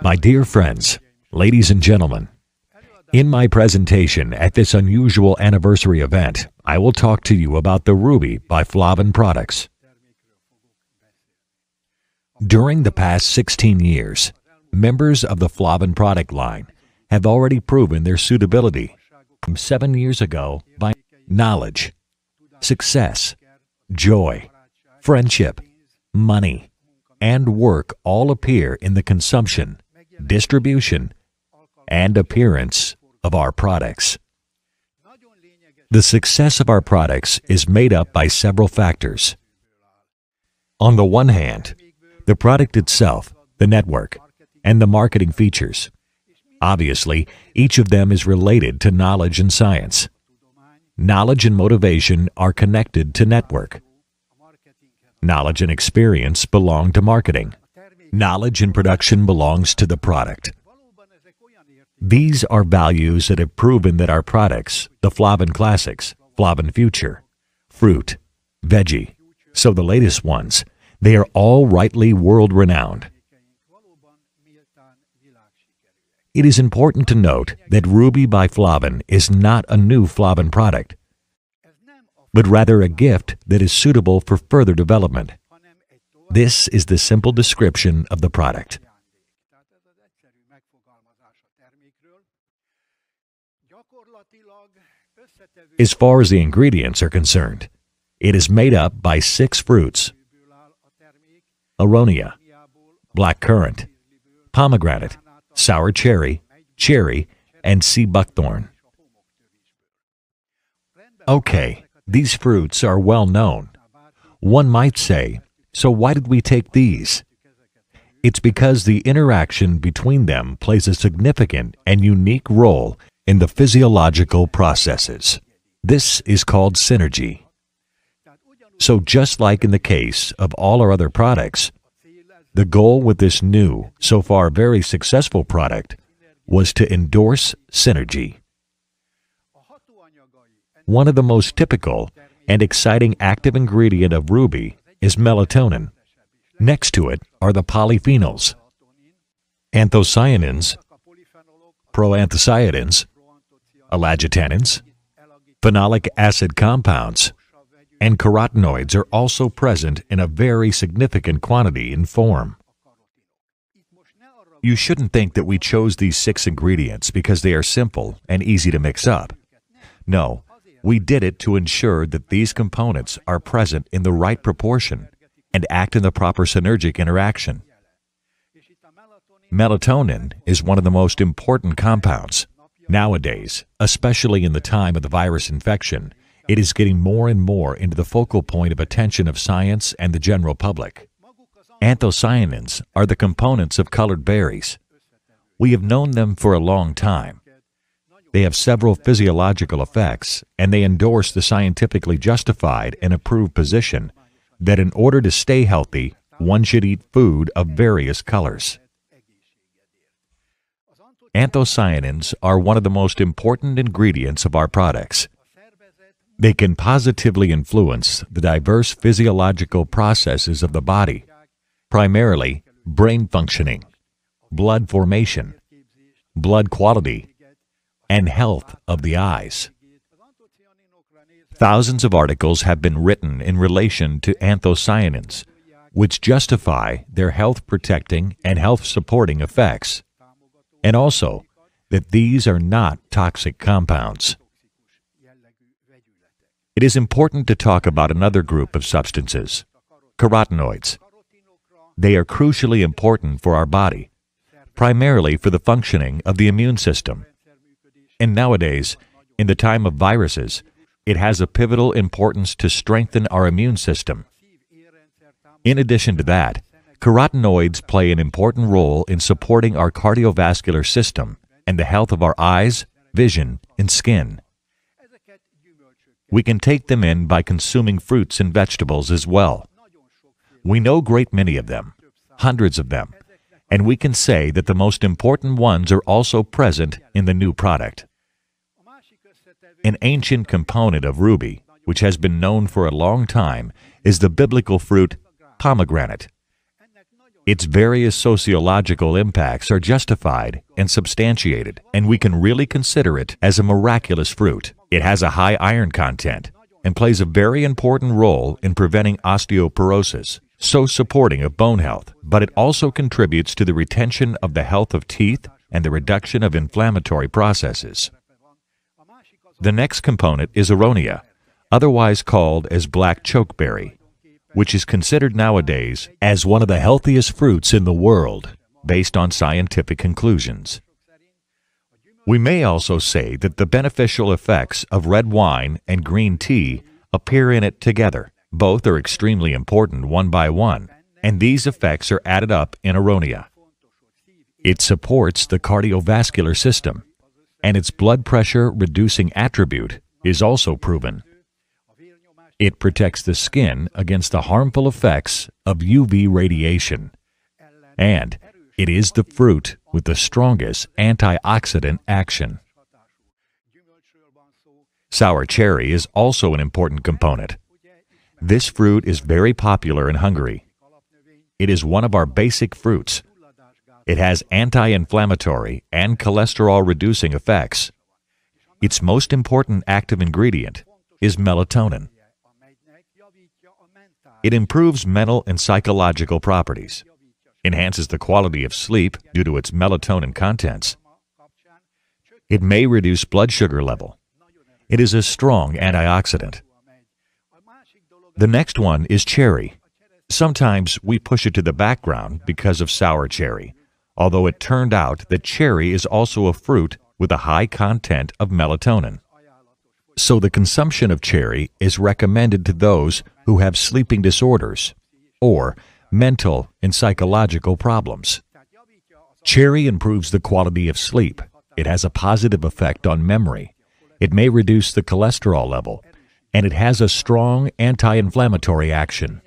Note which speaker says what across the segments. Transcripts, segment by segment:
Speaker 1: My dear friends, ladies and gentlemen, in my presentation at this unusual anniversary event, I will talk to you about the Ruby by Flavon products. During the past 16 years, members of the Flavon product line have already proven their suitability. From 7 years ago, by knowledge, success, joy, friendship, money, and work all appear in the consumption, distribution, and appearance of our products. The success of our products is made up by several factors. On the one hand, the product itself, the network, and the marketing features. Obviously, each of them is related to knowledge and science. Knowledge and motivation are connected to network. Knowledge and experience belong to marketing. Knowledge and production belongs to the product. These are values that have proven that our products, the Flavon Classics, Flavon Future, Fruit, Veggie, so the latest ones, they are all rightly world-renowned. It is important to note that Ruby by Flavon is not a new Flavon product, but rather a gift that is suitable for further development. This is the simple description of the product. As far as the ingredients are concerned, it is made up by 6 fruits: aronia, blackcurrant, pomegranate, sour cherry, cherry, and sea buckthorn. Okay, these fruits are well known. One might say, so why did we take these? It's because the interaction between them plays a significant and unique role in the physiological processes. This is called synergy. So just like in the case of all our other products, the goal with this new, so far very successful product was to endorse synergy. One of the most typical and exciting active ingredient of Ruby is melatonin. Next to it are the polyphenols, anthocyanins, proanthocyanins, elagitanins, phenolic acid compounds, and carotenoids are also present in a very significant quantity and form. You shouldn't think that we chose these 6 ingredients because they are simple and easy to mix up. No, we did it to ensure that these components are present in the right proportion and act in the proper synergic interaction. Melatonin is one of the most important compounds. Nowadays, especially in the time of the virus infection, it is getting more and more into the focal point of attention of science and the general public. Anthocyanins are the components of colored berries. We have known them for a long time. They have several physiological effects, and they endorse the scientifically justified and approved position that in order to stay healthy, one should eat food of various colors. Anthocyanins are one of the most important ingredients of our products. They can positively influence the diverse physiological processes of the body, primarily brain functioning, blood formation, blood quality, and health of the eyes. Thousands of articles have been written in relation to anthocyanins, which justify their health-protecting and health-supporting effects, and also that these are not toxic compounds. It is important to talk about another group of substances, carotenoids. They are crucially important for our body, primarily for the functioning of the immune system. And nowadays, in the time of viruses, it has a pivotal importance to strengthen our immune system. In addition to that, carotenoids play an important role in supporting our cardiovascular system and the health of our eyes, vision, and skin. We can take them in by consuming fruits and vegetables as well. We know a great many of them, hundreds of them, and we can say that the most important ones are also present in the new product. An ancient component of Ruby, which has been known for a long time, is the biblical fruit pomegranate. Its various sociological impacts are justified and substantiated, and we can really consider it as a miraculous fruit. It has a high iron content and plays a very important role in preventing osteoporosis, so supporting of bone health, but it also contributes to the retention of the health of teeth and the reduction of inflammatory processes. The next component is aronia, otherwise called as black chokeberry, which is considered nowadays as one of the healthiest fruits in the world, based on scientific conclusions. We may also say that the beneficial effects of red wine and green tea appear in it together. Both are extremely important one by one, and these effects are added up in aronia. It supports the cardiovascular system, and its blood pressure reducing attribute is also proven. It protects the skin against the harmful effects of UV radiation, and it is the fruit with the strongest antioxidant action. Sour cherry is also an important component. This fruit is very popular in Hungary. It is one of our basic fruits. It has anti-inflammatory and cholesterol-reducing effects. Its most important active ingredient is melatonin. It improves mental and psychological properties, enhances the quality of sleep due to its melatonin contents. It may reduce blood sugar level. It is a strong antioxidant. The next one is cherry. Sometimes we push it to the background because of sour cherry, although it turned out that cherry is also a fruit with a high content of melatonin. So the consumption of cherry is recommended to those who have sleeping disorders or mental and psychological problems. Cherry improves the quality of sleep. It has a positive effect on memory. It may reduce the cholesterol level, and it has a strong anti-inflammatory action.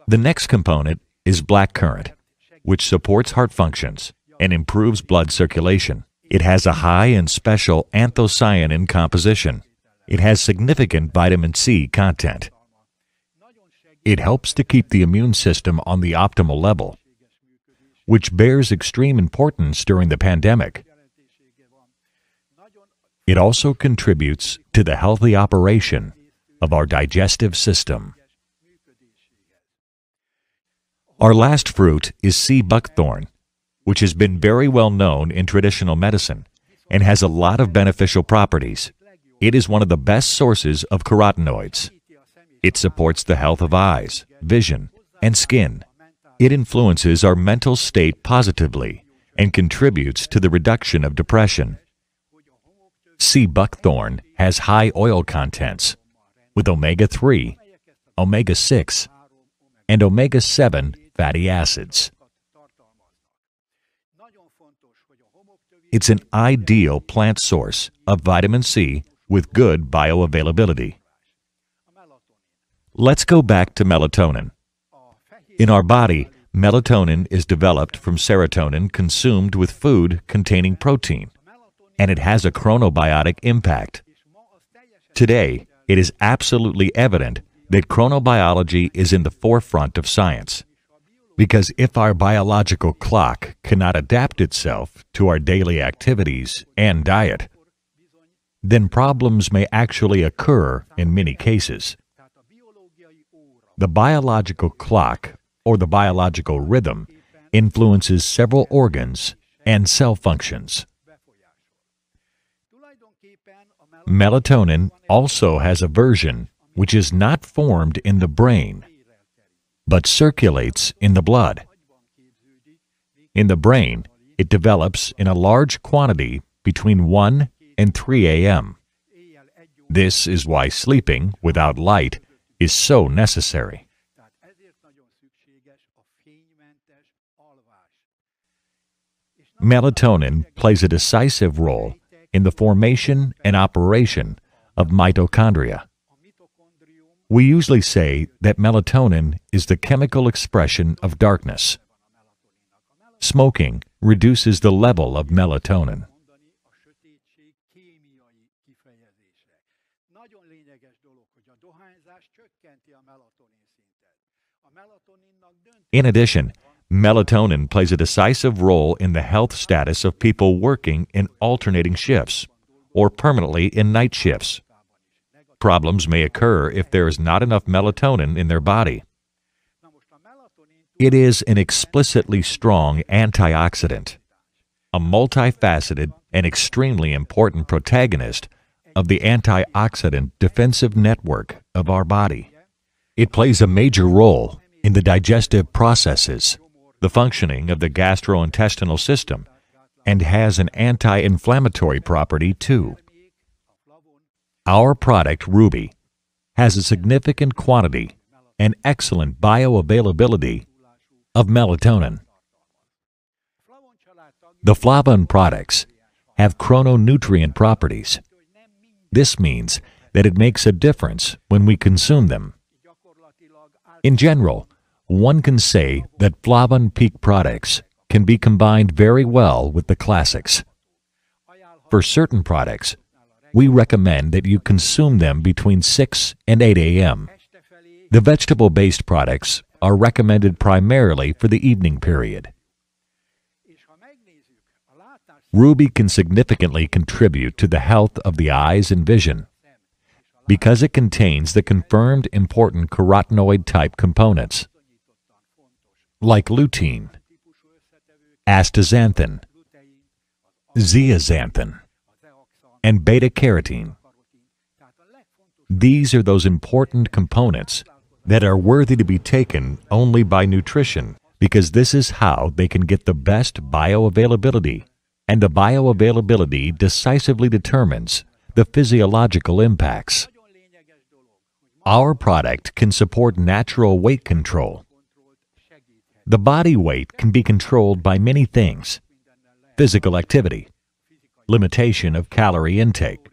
Speaker 1: The next component is blackcurrant, which supports heart functions and improves blood circulation. It has a high and special anthocyanin composition. It has significant vitamin C content. It helps to keep the immune system on the optimal level, which bears extreme importance during the pandemic. It also contributes to the healthy operation of our digestive system. Our last fruit is sea buckthorn, which has been very well known in traditional medicine and has a lot of beneficial properties. It is one of the best sources of carotenoids. It supports the health of eyes, vision, and skin. It influences our mental state positively and contributes to the reduction of depression. Sea buckthorn has high oil contents with omega-3, omega-6, and omega-7 fatty acids. It's an ideal plant source of vitamin C with good bioavailability. Let's go back to melatonin. In our body, melatonin is developed from serotonin consumed with food containing protein, and it has a chronobiotic impact. Today, it is absolutely evident that chronobiology is in the forefront of science, because if our biological clock cannot adapt itself to our daily activities and diet, then problems may actually occur in many cases. The biological clock, or the biological rhythm, influences several organs and cell functions. Melatonin also has a version which is not formed in the brain, but circulates in the blood. In the brain, it develops in a large quantity between 1 and 3 a.m. This is why sleeping without light is so necessary. Melatonin plays a decisive role in the formation and operation of mitochondria. We usually say that melatonin is the chemical expression of darkness. Smoking reduces the level of melatonin. In addition, melatonin plays a decisive role in the health status of people working in alternating shifts or permanently in night shifts. Problems may occur if there is not enough melatonin in their body. It is an explicitly strong antioxidant, a multifaceted and extremely important protagonist of the antioxidant defensive network of our body. It plays a major role in the digestive processes, the functioning of the gastrointestinal system, and has an anti-inflammatory property too. Our product, Ruby, has a significant quantity and excellent bioavailability of melatonin. The Flavon products have chrononutrient properties. This means that it makes a difference when we consume them. In general, one can say that Flavon Peak products can be combined very well with the classics. For certain products, we recommend that you consume them between 6 and 8 a.m. The vegetable-based products are recommended primarily for the evening period. Ruby can significantly contribute to the health of the eyes and vision because it contains the confirmed important carotenoid-type components like lutein, astaxanthin, zeaxanthin, and beta-carotene. These are those important components that are worthy to be taken only by nutrition because this is how they can get the best bioavailability, and the bioavailability decisively determines the physiological impacts. Our product can support natural weight control. The body weight can be controlled by many things: physical activity, limitation of calorie intake,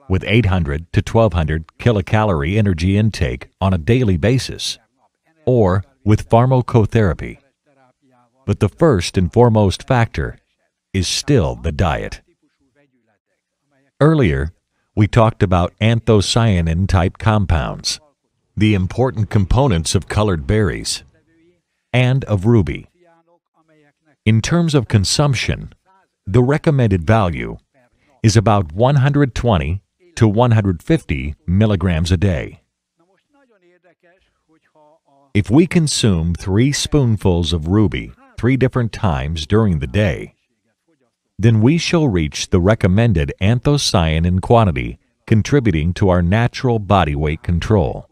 Speaker 1: with 800 to 1200 kilocalorie energy intake on a daily basis, or with pharmacotherapy. But the first and foremost factor is still the diet. Earlier, we talked about anthocyanin-type compounds, the important components of colored berries, and of ruby. In terms of consumption, the recommended value is about 120 to 150 milligrams a day. If we consume 3 spoonfuls of ruby 3 different times during the day, then we shall reach the recommended anthocyanin quantity, contributing to our natural body weight control.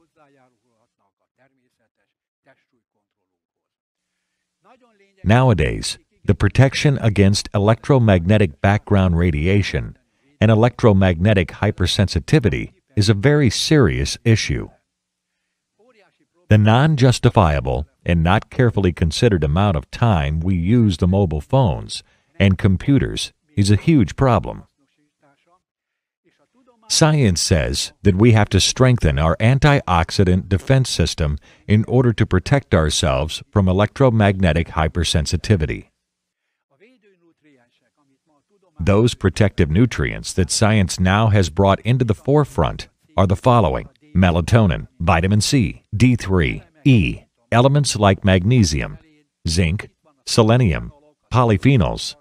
Speaker 1: Nowadays, the protection against electromagnetic background radiation and electromagnetic hypersensitivity is a very serious issue. The non-justifiable and not carefully considered amount of time we use the mobile phones and computers is a huge problem. Science says that we have to strengthen our antioxidant defense system in order to protect ourselves from electromagnetic hypersensitivity. Those protective nutrients that science now has brought into the forefront are the following: melatonin, vitamin C, D3, E, elements like magnesium, zinc, selenium, polyphenols,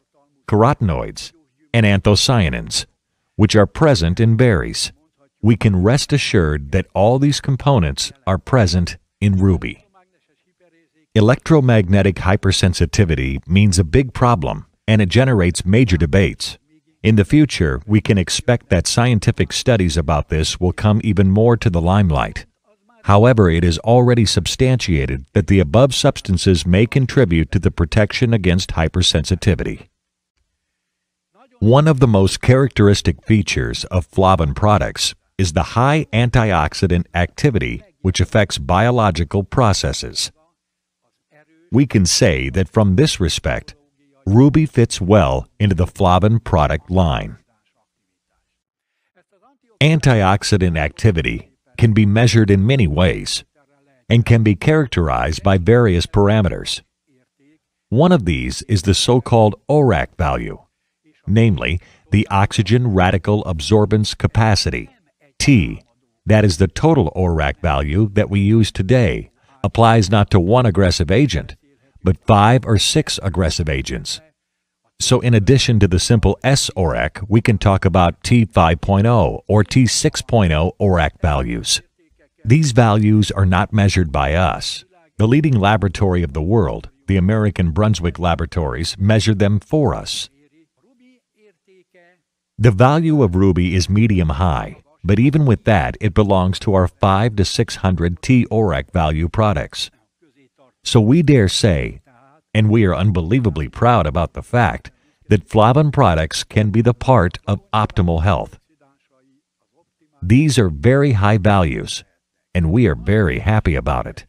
Speaker 1: carotenoids, and anthocyanins, which are present in berries. We can rest assured that all these components are present in ruby. Electromagnetic hypersensitivity means a big problem, and it generates major debates. In the future, we can expect that scientific studies about this will come even more to the limelight. However, it is already substantiated that the above substances may contribute to the protection against hypersensitivity. One of the most characteristic features of Flavon products is the high antioxidant activity which affects biological processes. We can say that from this respect, ruby fits well into the Flavon product line. Antioxidant activity can be measured in many ways and can be characterized by various parameters. One of these is the so-called ORAC value, namely the oxygen radical absorbance capacity, T. That is the total ORAC value that we use today applies not to one aggressive agent, but 5 or 6 aggressive agents. So in addition to the simple S-ORAC, we can talk about T5.0 or T6.0 ORAC values. These values are not measured by us. The leading laboratory of the world, the American Brunswick Laboratories, measured them for us. The value of ruby is medium-high, but even with that, it belongs to our 5 to 600 T-ORAC value products. So we dare say, and we are unbelievably proud about the fact, that Flavon products can be the part of optimal health. These are very high values, and we are very happy about it.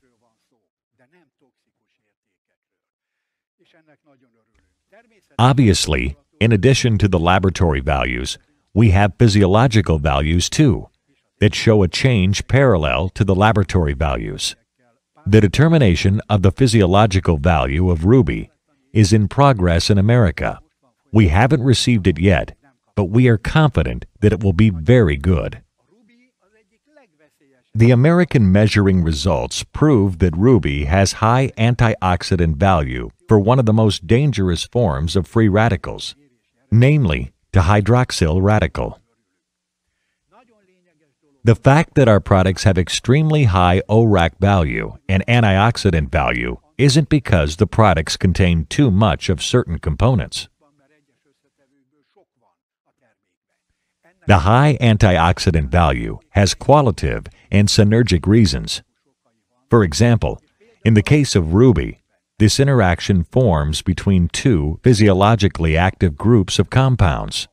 Speaker 1: Obviously, in addition to the laboratory values, we have physiological values too, that show a change parallel to the laboratory values. The determination of the physiological value of ruby is in progress in America. We haven't received it yet, but we are confident that it will be very good. The American measuring results prove that ruby has high antioxidant value for one of the most dangerous forms of free radicals, namely the hydroxyl radical. The fact that our products have extremely high ORAC value and antioxidant value isn't because the products contain too much of certain components. The high antioxidant value has qualitative and synergic reasons. For example, in the case of ruby, this interaction forms between 2 physiologically active groups of compounds,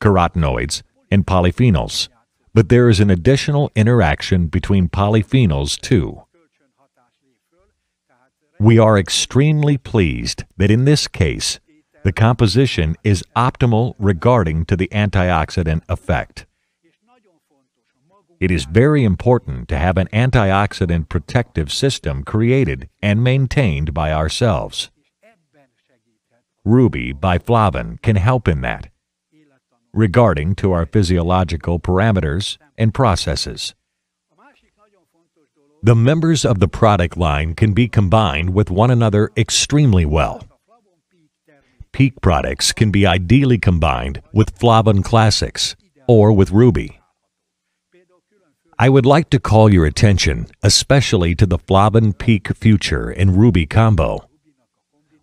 Speaker 1: carotenoids and polyphenols, but there is an additional interaction between polyphenols too. We are extremely pleased that in this case, the composition is optimal regarding to the antioxidant effect. It is very important to have an antioxidant protective system created and maintained by ourselves. Ruby by Flavon can help in that, regarding to our physiological parameters and processes. The members of the product line can be combined with one another extremely well. Peak products can be ideally combined with Flavon Classics or with ruby. I would like to call your attention especially to the Flavon Peak Future and Ruby combo,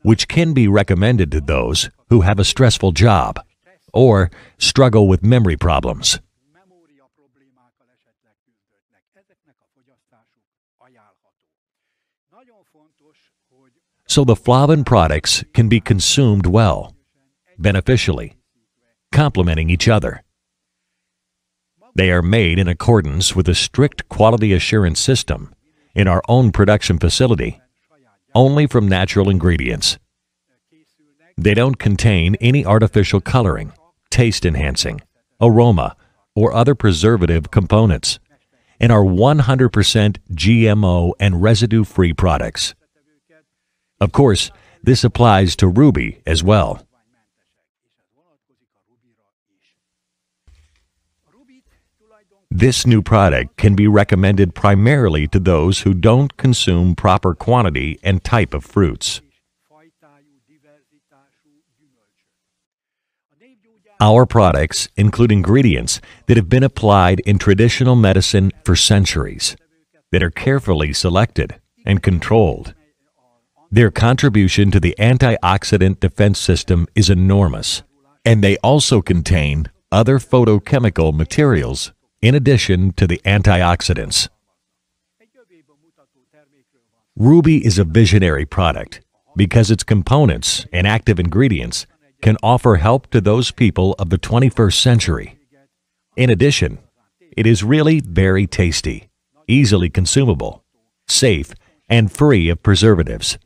Speaker 1: which can be recommended to those who have a stressful job or struggle with memory problems. So the Flavon products can be consumed well, beneficially, complementing each other. They are made in accordance with a strict quality assurance system in our own production facility, only from natural ingredients. They don't contain any artificial coloring, taste enhancing, aroma, or other preservative components, and are 100% GMO and residue-free products. Of course, this applies to ruby as well. This new product can be recommended primarily to those who don't consume proper quantity and type of fruits. Our products include ingredients that have been applied in traditional medicine for centuries, that are carefully selected and controlled. Their contribution to the antioxidant defense system is enormous, and they also contain other photochemical materials in addition to the antioxidants. Ruby is a visionary product because its components and active ingredients can offer help to those people of the 21st century. In addition, it is really very tasty, easily consumable, safe, and free of preservatives.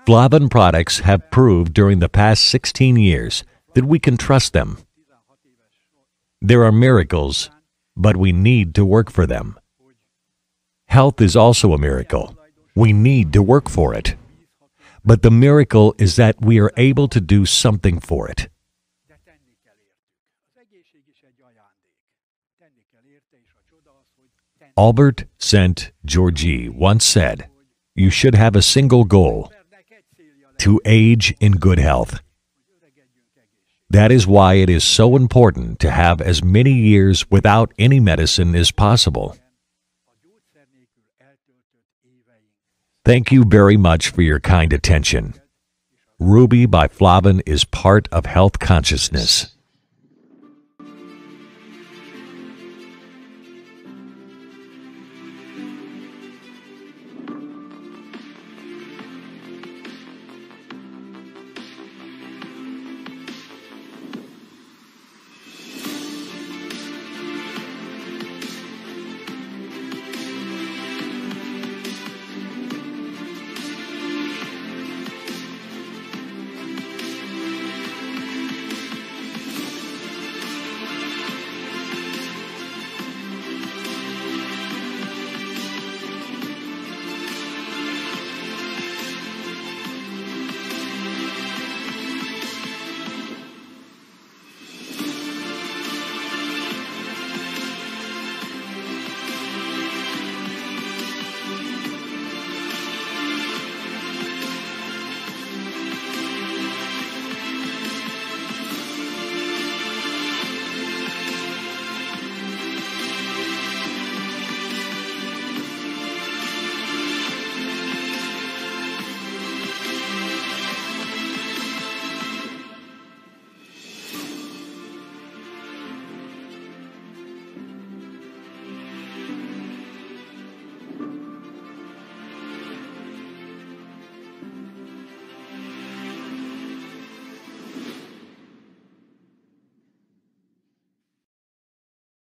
Speaker 1: Flavon products have proved during the past 16 years that we can trust them. There are miracles, but we need to work for them. Health is also a miracle. We need to work for it. But the miracle is that we are able to do something for it. Albert St. Georgi once said, "You should have a single goal, to age in good health." That is why it is so important to have as many years without any medicine as possible. Thank you very much for your kind attention. Ruby by Flavon is part of health consciousness.